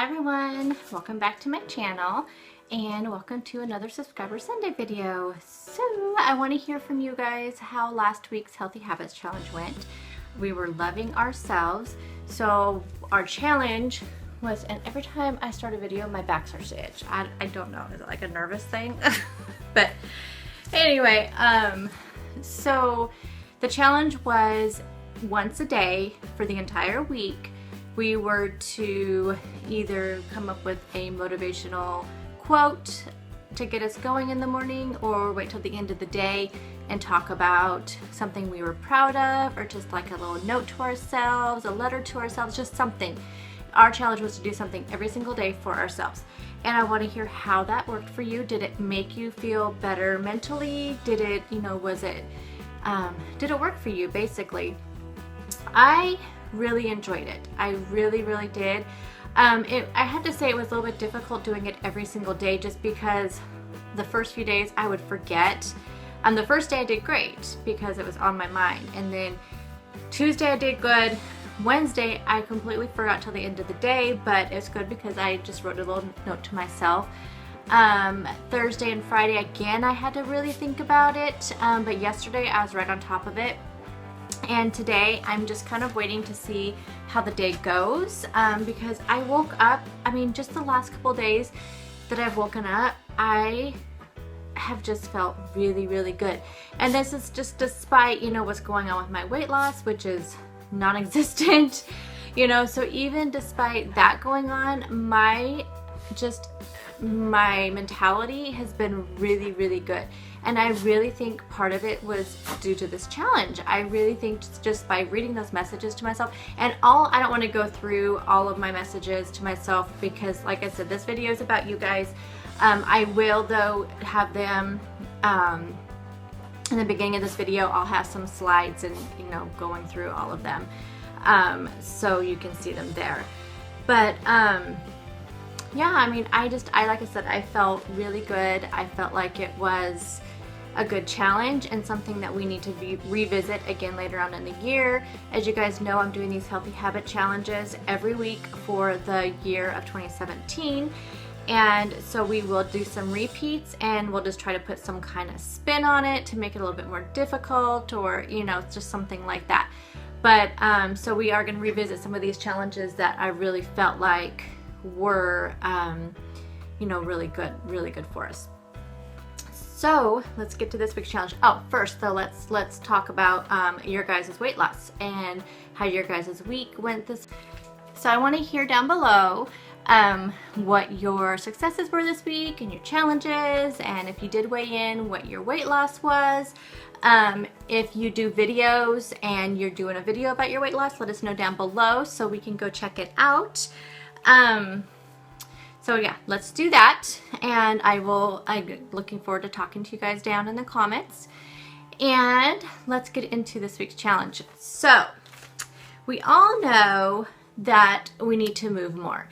everyone, welcome back to my channel and welcome to another Subscriber Sunday video. So I want to hear from you guys how last week's Healthy Habits Challenge went. We were loving ourselves. So our challenge was, and every time I start a video my back starts to itch. I don't know, is it like a nervous thing? But anyway, so the challenge was once a day for the entire week. We were to either come up with a motivational quote to get us going in the morning, or wait till the end of the day and talk about something we were proud of, or just like a little note to ourselves, a letter to ourselves, just something. Our challenge was to do something every single day for ourselves. And I want to hear how that worked for you. Did it make you feel better mentally? Did it, did it work for you basically? I really enjoyed it. I really did. I had to say it was a little bit difficult doing it every single day, just because the first few days I would forget. The first day I did great because it was on my mind, and then Tuesday I did good. Wednesday I completely forgot till the end of the day, but it's good because I just wrote a little note to myself. Thursday and Friday again I had to really think about it, but yesterday I was right on top of it. And today I'm just kind of waiting to see how the day goes, because I woke up, just the last couple days that I've woken up, I have just felt really good. And this is just despite, what's going on with my weight loss, which is non-existent, so even despite that going on, my mentality has been really good. And I really think part of it was due to this challenge. I really think just by reading those messages to myself, and I don't want to go through all of my messages to myself because, like I said, this video is about you guys. I will though have them in the beginning of this video. I'll have some slides and going through all of them, so you can see them there. But yeah, like I said, I felt really good. I felt like it was a good challenge and something that we need to revisit again later on in the year. As you guys know, I'm doing these healthy habit challenges every week for the year of 2017. And so we will do some repeats, and we'll just try to put some kind of spin on it to make it a little bit more difficult, or, just something like that. But so we are going to revisit some of these challenges that I really felt like were really good for us. So let's get to this week's challenge. First though, let's talk about your guys' weight loss and how your guys' week went this. So I want to hear down below what your successes were this week and your challenges, and if you did weigh in, what your weight loss was. If you do videos and you're doing a video about your weight loss, let us know down below so we can go check it out. So yeah, let's do that, and I'm looking forward to talking to you guys down in the comments. And let's get into this week's challenge. So we all know that we need to move more.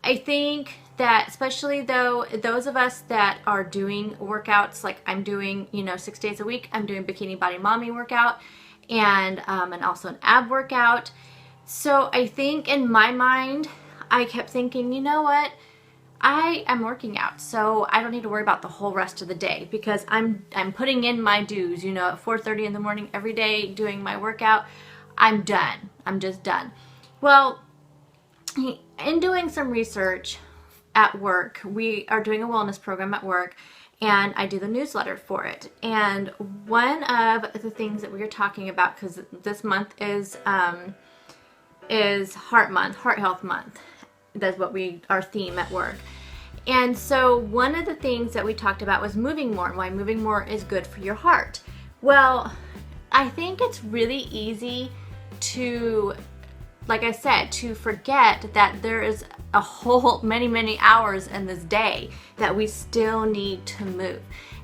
I think that especially though those of us that are doing workouts, like I'm doing 6 days a week, I'm doing Bikini Body Mommy workout, and also an ab workout. So I think in my mind I kept thinking, you know what, I am working out, so I don't need to worry about the whole rest of the day, because I'm putting in my dues, at 4:30 in the morning every day doing my workout. I'm done. I'm just done. Well, in doing some research at work, we are doing a wellness program at work, and I do the newsletter for it. And one of the things that we are talking about, because this month is Heart Month, Heart Health Month. That's what our theme at work. And so one of the things that we talked about was moving more, and why moving more is good for your heart. Well, I think it's really easy to, like I said, to forget that there is a whole many hours in this day that we still need to move.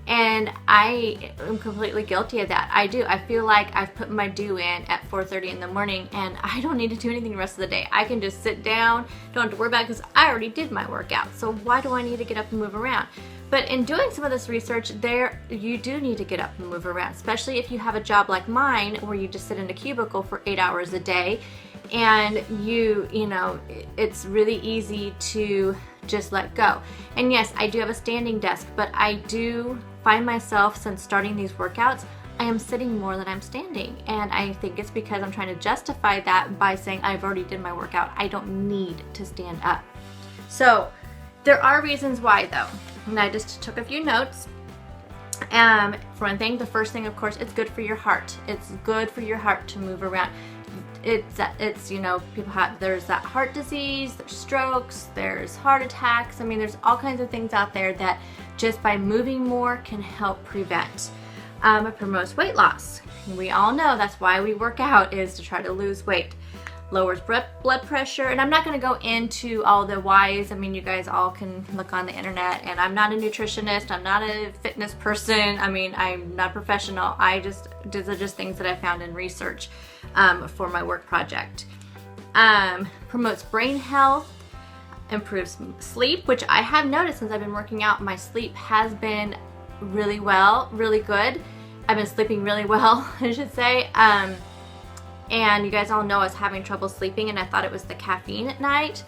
And I am completely guilty of that. I do. I feel like I've put my due in at 4:30 in the morning, and I don't need to do anything the rest of the day. I can just sit down, don't have to worry about it, because I already did my workout. So why do I need to get up and move around? But in doing some of this research, you do need to get up and move around, especially if you have a job like mine where you just sit in a cubicle for 8 hours a day and you know, it's really easy to just let go. And yes, I do have a standing desk, but I do find myself, since starting these workouts, I am sitting more than I'm standing. And I think it's because I'm trying to justify that by saying I've already did my workout. I don't need to stand up. So there are reasons why though. And I just took a few notes. For one thing, the first thing, of course, it's good for your heart. It's good for your heart to move around. It's you know, there's that heart disease, there's strokes, there's heart attacks. I mean, there's all kinds of things out there that just by moving more can help prevent. It promotes weight loss. We all know that's why we work out, is to try to lose weight. Lowers blood pressure, and I'm not going to go into all the whys. I mean, you guys all can look on the internet, and I'm not a nutritionist, I'm not a fitness person, I mean, I'm not a professional. These are just things that I found in research for my work project. Promotes brain health, improves sleep, which I have noticed since I've been working out, my sleep has been really good. I've been sleeping really well, I should say. And you guys all know I was having trouble sleeping, and I thought it was the caffeine at night,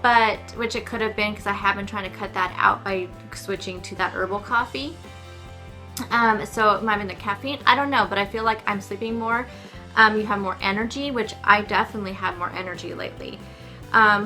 but which it could have been, because I have been trying to cut that out by switching to that herbal coffee. So it might have been the caffeine, I don't know, but I feel like I'm sleeping more. You have more energy, which I definitely have more energy lately.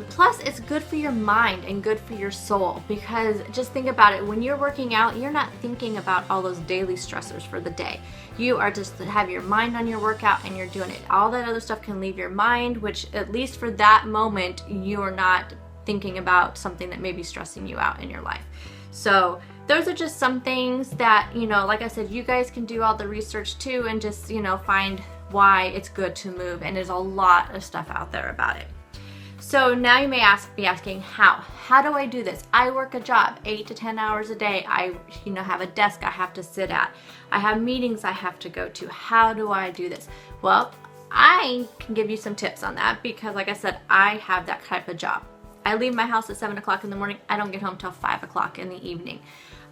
Plus, it's good for your mind and good for your soul, because just think about it. When you're working out, you're not thinking about all those daily stressors for the day. You are just have your mind on your workout and you're doing it. All that other stuff can leave your mind, which at least for that moment, you are not thinking about something that may be stressing you out in your life. So those are just some things that, you know, like I said, you guys can do all the research too, and just, you know, find why it's good to move. And there's a lot of stuff out there about it. So now you may be asking, how do I do this? I work a job 8 to 10 hours a day. I, you know, have a desk I have to sit at. I have meetings I have to go to. How do I do this? Well, I can give you some tips on that, because like I said, I have that type of job. I leave my house at 7 o'clock in the morning. I don't get home till 5 o'clock in the evening.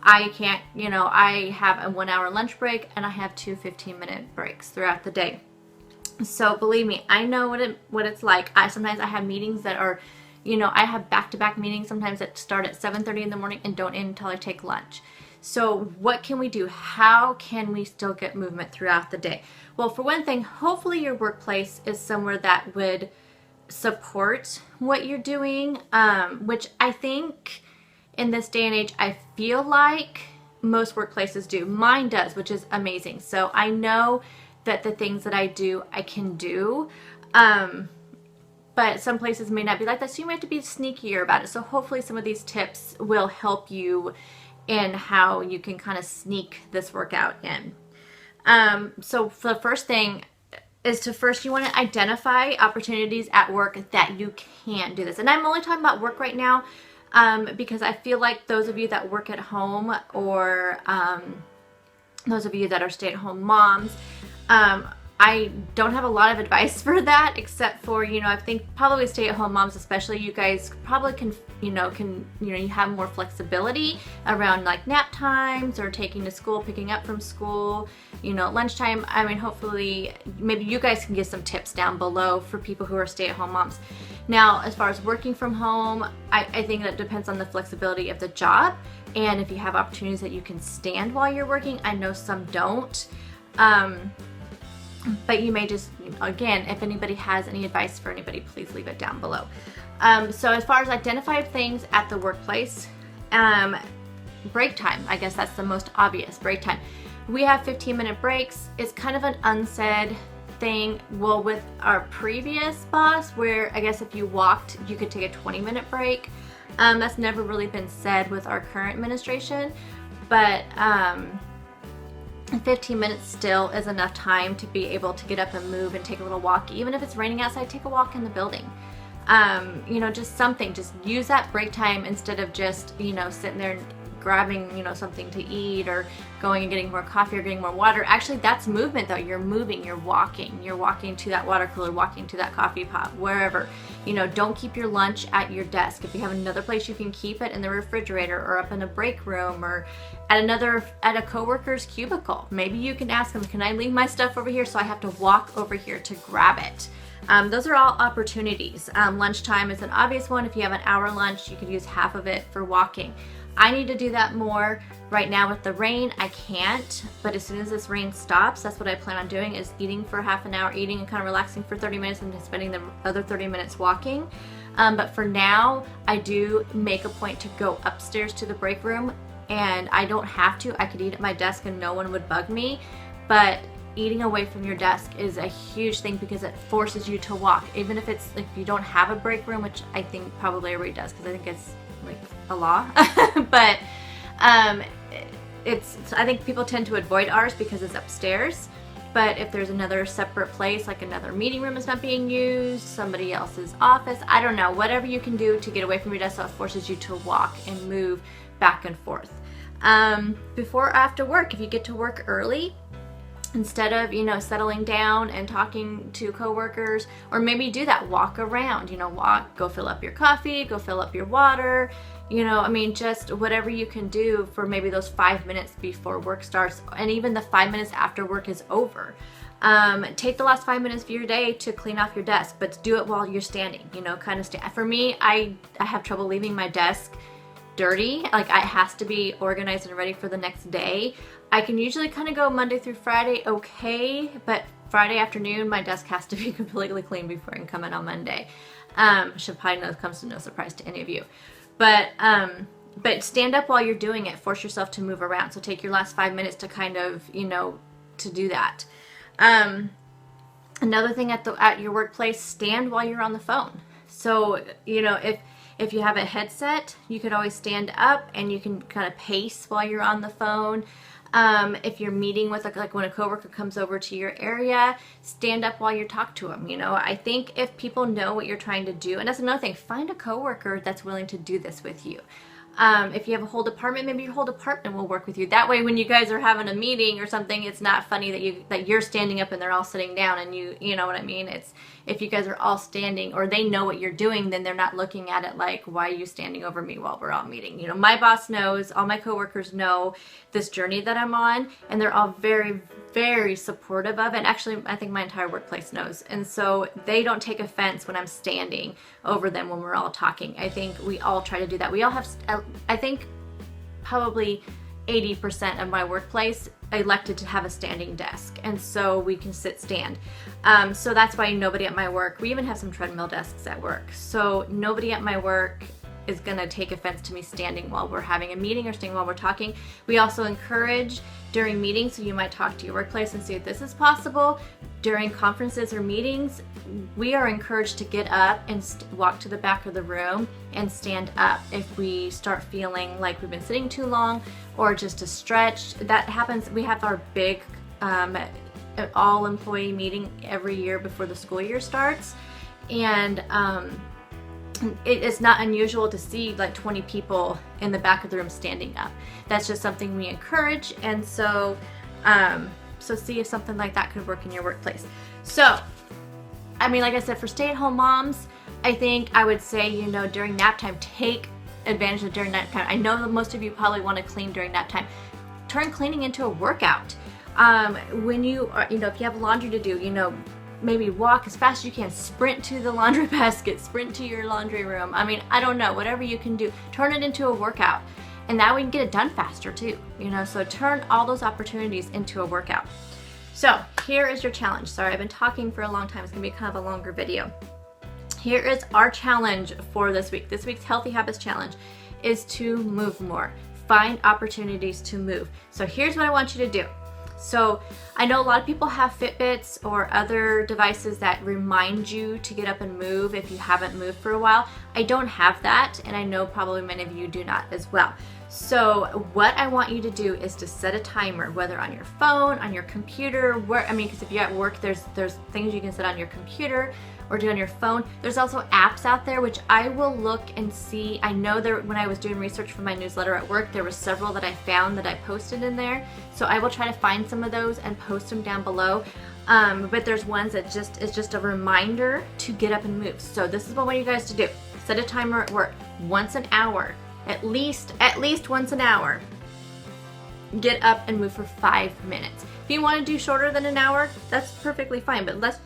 I can't, you know, I have a 1 hour lunch break, and I have 2 15-minute breaks throughout the day. So believe me, I know what it's like. Sometimes I have meetings that are, you know, I have back-to-back meetings sometimes that start at 7:30 in the morning and don't end until I take lunch. So what can we do? How can we still get movement throughout the day? Well, for one thing, hopefully your workplace is somewhere that would support what you're doing, which I think in this day and age, I feel like most workplaces do. Mine does, which is amazing. So I know that the things that I do, I can do. But some places may not be like that, so you might have to be sneakier about it. So hopefully some of these tips will help you in how you can kind of sneak this workout in. So for the first thing is you want to identify opportunities at work that you can do this. And I'm only talking about work right now, because I feel like those of you that work at home, or those of you that are stay-at-home moms, I don't have a lot of advice for that, except for, you know, I think probably stay-at-home moms especially, you guys probably can you have more flexibility around like nap times, or taking to school, picking up from school, you know, lunchtime. I mean, hopefully maybe you guys can give some tips down below for people who are stay-at-home moms. Now, as far as working from home, I think that depends on the flexibility of the job, and if you have opportunities that you can stand while you're working. I know some don't. But you may just, again, if anybody has any advice for anybody, please leave it down below. So as far as identify things at the workplace, break time, I guess that's the most obvious, break time. We have 15-minute breaks. It's kind of an unsaid thing. Well, with our previous boss, where I guess if you walked, you could take a 20-minute break. That's never really been said with our current administration, but 15 minutes still is enough time to be able to get up and move and take a little walk. Even if it's raining outside, take a walk in the building. You know, just something, just use that break time instead of just, you know, sitting there grabbing, you know, something to eat, or going and getting more coffee or getting more water. Actually, that's movement though. You're moving, you're walking to that water cooler, walking to that coffee pot, wherever. You know, don't keep your lunch at your desk. If you have another place, you can keep it in the refrigerator, or up in a break room, or at a coworker's cubicle. Maybe you can ask them, can I leave my stuff over here so I have to walk over here to grab it? Those are all opportunities. Lunchtime is an obvious one. If you have an hour lunch, you could use half of it for walking. I need to do that more. Right now with the rain, I can't, but as soon as this rain stops, that's what I plan on doing, is eating for half an hour, eating and kind of relaxing for 30 minutes and then spending the other 30 minutes walking. But for now, I do make a point to go upstairs to the break room, and I don't have to. I could eat at my desk and no one would bug me, but eating away from your desk is a huge thing because it forces you to walk. Even if it's like you don't have a break room, which I think probably everybody does because I think it's like a law, but I think people tend to avoid ours because it's upstairs. But if there's another separate place, like another meeting room is not being used, somebody else's office, I don't know, whatever you can do to get away from your desk that forces you to walk and move back and forth. Before or after work, if you get to work early, instead of, settling down and talking to coworkers, or maybe do that, walk around, walk, go fill up your coffee, go fill up your water, just whatever you can do for maybe those 5 minutes before work starts, and even the 5 minutes after work is over. Take the last 5 minutes of your day to clean off your desk, but do it while you're standing, kind of stand. For me, I have trouble leaving my desk dirty. Like, it has to be organized and ready for the next day. I can usually kind of go Monday through Friday okay, but Friday afternoon my desk has to be completely clean before I can come in on Monday. Should probably know, comes to no surprise to any of you. But stand up while you're doing it. Force yourself to move around. So take your last 5 minutes to kind of, to do that. Another thing at your workplace, stand while you're on the phone. So, if you have a headset, you could always stand up and you can kind of pace while you're on the phone. If you're meeting with, like when a coworker comes over to your area, stand up while you talk to them. I think if people know what you're trying to do, and that's another thing, find a coworker that's willing to do this with you. If you have a whole department, maybe your whole department will work with you. That way, when you guys are having a meeting or something, it's not funny that you're standing up and they're all sitting down, and you know what I mean. It's if you guys are all standing, or they know what you're doing, then they're not looking at it like, why are you standing over me while we're all meeting? My boss knows, all my coworkers know this journey that I'm on, and they're all very, very supportive of it. And actually, I think my entire workplace knows, and so they don't take offense when I'm standing over them when we're all talking. I think we all try to do that. We all have, I think probably 80% of my workplace elected to have a standing desk, and so we can stand. So that's why nobody at my work, we even have some treadmill desks at work, so nobody at my work is going to take offense to me standing while we're having a meeting or standing while we're talking. We also encourage during meetings, so you might talk to your workplace and see if this is possible. During conferences or meetings, we are encouraged to get up and walk to the back of the room and stand up if we start feeling like we've been sitting too long, or just to stretch. That happens. We have our big all employee meeting every year before the school year starts, and it's not unusual to see like 20 people in the back of the room standing up. That's just something we encourage, and so see if something like that could work in your workplace. So, like I said, for stay-at-home moms, I think I would say, during nap time, take advantage of during nap time. I know that most of you probably want to clean during nap time. Turn cleaning into a workout. When you are, if you have laundry to do, maybe walk as fast as you can, sprint to the laundry basket, sprint to your laundry room. I don't know, whatever you can do, turn it into a workout. And that way you can get it done faster too, so turn all those opportunities into a workout. So here is your challenge. Sorry, I've been talking for a long time. It's gonna be kind of a longer video. Here is our challenge for this week. This week's Healthy Habits Challenge is to move more. Find opportunities to move. So here's what I want you to do. So I know a lot of people have Fitbits or other devices that remind you to get up and move if you haven't moved for a while. I don't have that, and I know probably many of you do not as well. So what I want you to do is to set a timer, whether on your phone, on your computer, because if you're at work, there's things you can set on your computer or do on your phone. There's also apps out there, which I will look and see. I know when I was doing research for my newsletter at work, there were several that I found that I posted in there. So I will try to find some of those and post them down below. But there's ones that it's just a reminder to get up and move. So this is what I want you guys to do. Set a timer at work once an hour, at least once an hour. get up and move for 5 minutes. If you want to do shorter than an hour, that's perfectly fine, but let's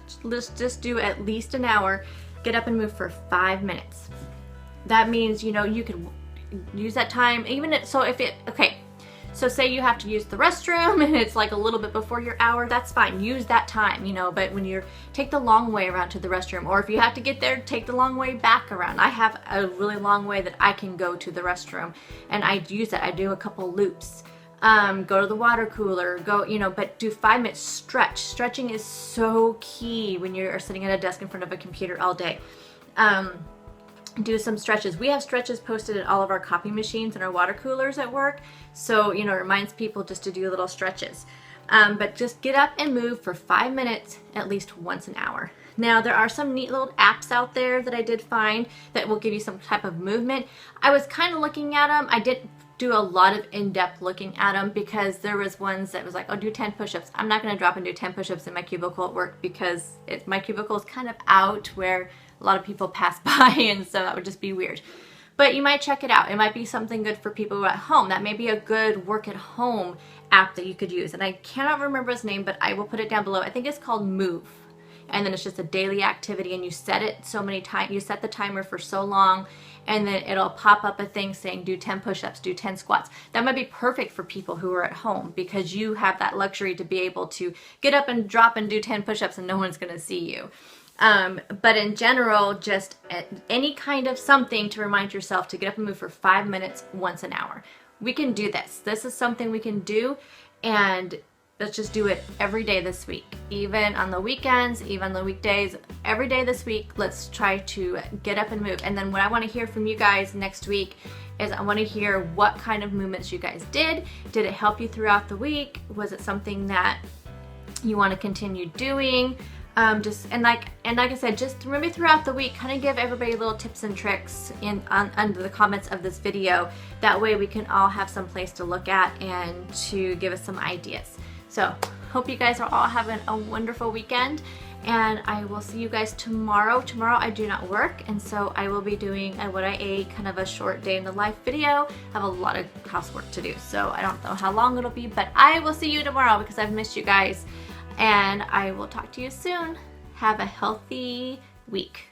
just do at least an hour. Get up and move for 5 minutes. That means, you know, you could use that time, so say you have to use the restroom and it's like a little bit before your hour, that's fine. Use that time, you know, but when take the long way around to the restroom, or if you have to get there, take the long way back around. I have a really long way that I can go to the restroom, and I use that. I do a couple loops. Go to the water cooler, but do 5 minutes stretch. Stretching is so key when you're sitting at a desk in front of a computer all day. Do some stretches. We have stretches posted at all of our copy machines and our water coolers at work. So, you know, it reminds people just to do little stretches. But just get up and move for 5 minutes at least once an hour. Now, there are some neat little apps out there that I did find that will give you some type of movement. I was kind of looking at them. I didn't do a lot of in-depth looking at them because there was ones that was like, oh, do 10 push-ups. I'm not going to drop and do 10 push-ups in my cubicle at work because my cubicle is kind of out where a lot of people pass by, and so that would just be weird. But you might check it out. It might be something good for people who are at home. That may be a good work at home app that you could use. And I cannot remember its name, but I will put it down below. I think it's called Move. And then it's just a daily activity, and you set it so many times. You set the timer for so long, and then it'll pop up a thing saying do 10 push-ups, do 10 squats. That might be perfect for people who are at home because you have that luxury to be able to get up and drop and do 10 push-ups and no one's going to see you. But in general, just any kind of something to remind yourself to get up and move for 5 minutes once an hour. We can do this. This is something we can do, and let's just do it every day this week. Even on the weekends, even on the weekdays, every day this week, let's try to get up and move. And then what I want to hear from you guys next week is I want to hear what kind of movements you guys did. Did it help you throughout the week? Was it something that you want to continue doing? Like I said, just maybe throughout the week, kind of give everybody little tips and tricks under the comments of this video. That way we can all have some place to look at and to give us some ideas. So hope you guys are all having a wonderful weekend, and I will see you guys tomorrow. Tomorrow I do not work, and so I will be doing what I ate, kind of a short day in the life video. I have a lot of housework to do, so I don't know how long it'll be, but I will see you tomorrow because I've missed you guys. And I will talk to you soon. Have a healthy week.